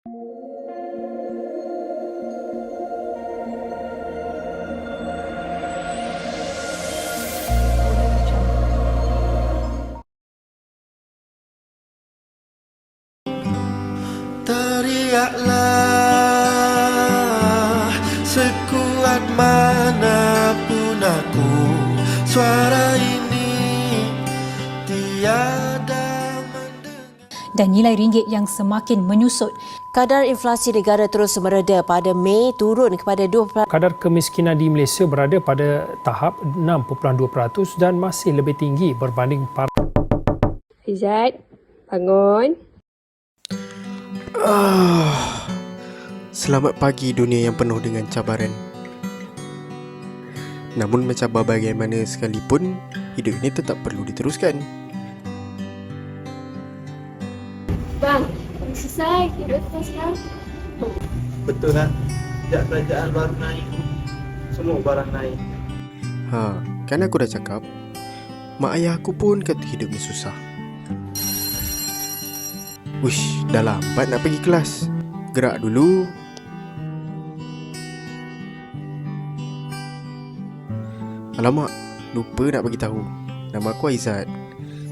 Teriaklah sekuat manapun aku, suara ini tiada mendengar. Dan nilai ringgit yang semakin menyusut. Kadar inflasi negara terus mereda pada Mei turun kepada 2%. Kadar kemiskinan di Malaysia berada pada tahap 6.2% dan masih lebih tinggi berbanding para. Izzat, bangun. Selamat pagi dunia yang penuh dengan cabaran. Namun mencabar bagaimana sekalipun, hidup ini tetap perlu diteruskan. Bang, selesai. Kita sekarang. Betul kan? Sejak kerajaan baru naik, semua barang naik. Kan aku dah cakap, mak ayah aku pun kata hidup ni susah. Wish, dah lambat nak pergi kelas. Gerak dulu. Alamak, lupa nak bagi tahu. Nama aku Aizat.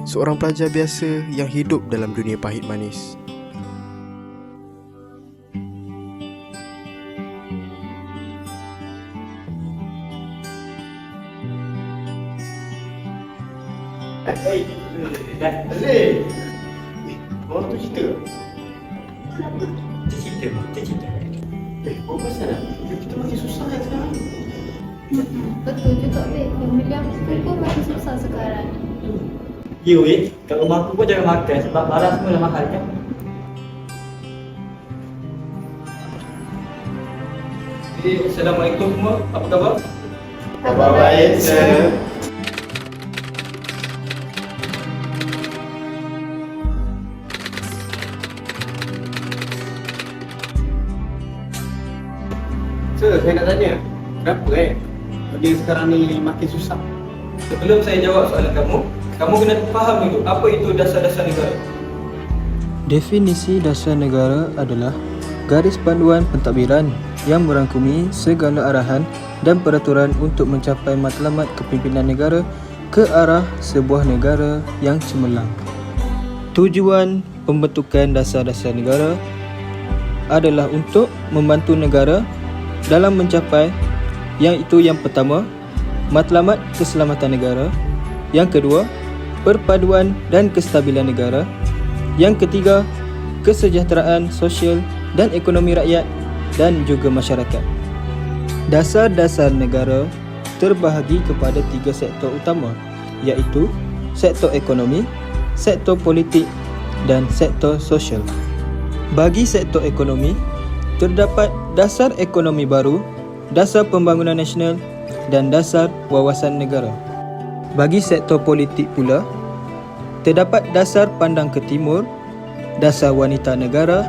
Seorang pelajar biasa yang hidup dalam dunia pahit manis. Aziz! Orang tu cerita ke? Cerita. Apa pasal lah? Kita makin susah kan sekarang? Betul juga weh. Family aku pun makin susah sekarang. Ya weh, kat rumah aku pun jangan makan sebab barang semua dah mahal kan? Jadi, Assalamualaikum semua. Apa khabar? Khabar baik, sir. Sir, saya nak tanya, kenapa dia sekarang ni makin susah? Sebelum saya jawab soalan kamu kena faham dulu apa itu dasar-dasar negara. Definisi dasar negara adalah garis panduan pentadbiran yang merangkumi segala arahan dan peraturan untuk mencapai matlamat kepimpinan negara ke arah sebuah negara yang cemerlang. Tujuan pembentukan dasar-dasar negara adalah untuk membantu negara dalam mencapai yang pertama, matlamat keselamatan negara. Yang kedua, perpaduan dan kestabilan negara. Yang ketiga, kesejahteraan sosial dan ekonomi rakyat dan juga masyarakat. Dasar-dasar negara terbahagi kepada 3 sektor utama, iaitu sektor ekonomi, sektor politik dan sektor sosial. Bagi sektor ekonomi, terdapat dasar ekonomi baru, dasar pembangunan nasional dan dasar wawasan negara. Bagi sektor politik pula, terdapat dasar pandang ke timur, dasar wanita negara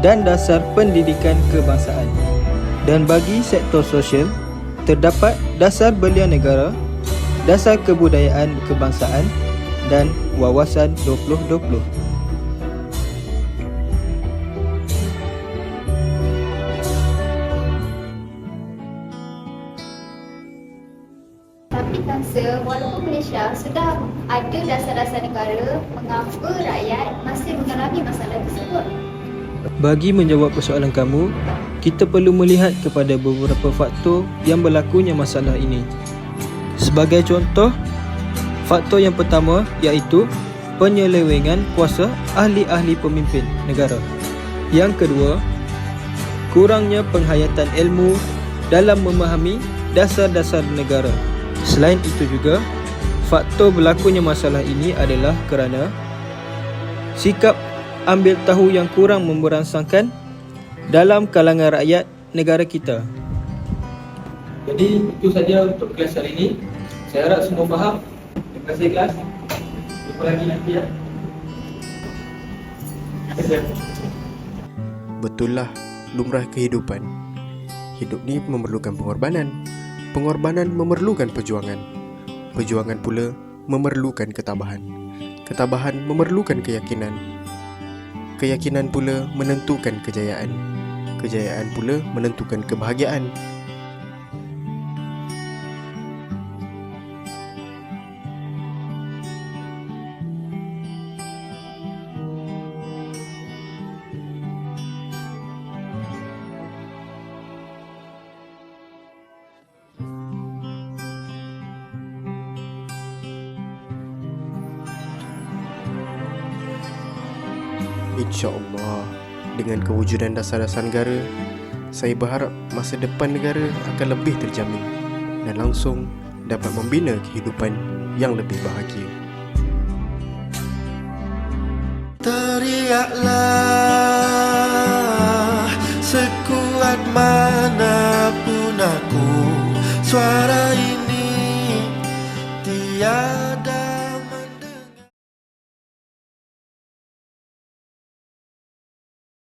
dan dasar pendidikan kebangsaan. Dan bagi sektor sosial, terdapat dasar belia negara, dasar kebudayaan kebangsaan dan wawasan 2020. Tapi kan sir, walaupun Malaysia sudah ada dasar-dasar negara, mengapa rakyat masih mengalami masalah tersebut? Bagi menjawab persoalan kamu, kita perlu melihat kepada beberapa faktor yang berlakunya masalah ini. Sebagai contoh, faktor yang pertama iaitu penyelewengan kuasa ahli-ahli pemimpin negara. Yang kedua, kurangnya penghayatan ilmu dalam memahami dasar-dasar negara. Selain itu juga, faktor berlakunya masalah ini adalah kerana sikap ambil tahu yang kurang memberangsangkan dalam kalangan rakyat negara kita. Jadi itu saja untuk kelas hari ini. Saya harap semua faham. Terima kasih kelas. Jumpa lagi nanti ya. Betul lah, lumrah kehidupan. Hidup ni memerlukan pengorbanan. Pengorbanan memerlukan perjuangan. Perjuangan pula memerlukan ketabahan. Ketabahan memerlukan keyakinan. Keyakinan pula menentukan kejayaan. Kejayaan pula menentukan kebahagiaan. InsyaAllah, dengan kewujudan dasar-dasar negara, saya berharap masa depan negara akan lebih terjamin dan langsung dapat membina kehidupan yang lebih bahagia. Teriaklah sekuat manapun aku, suara ini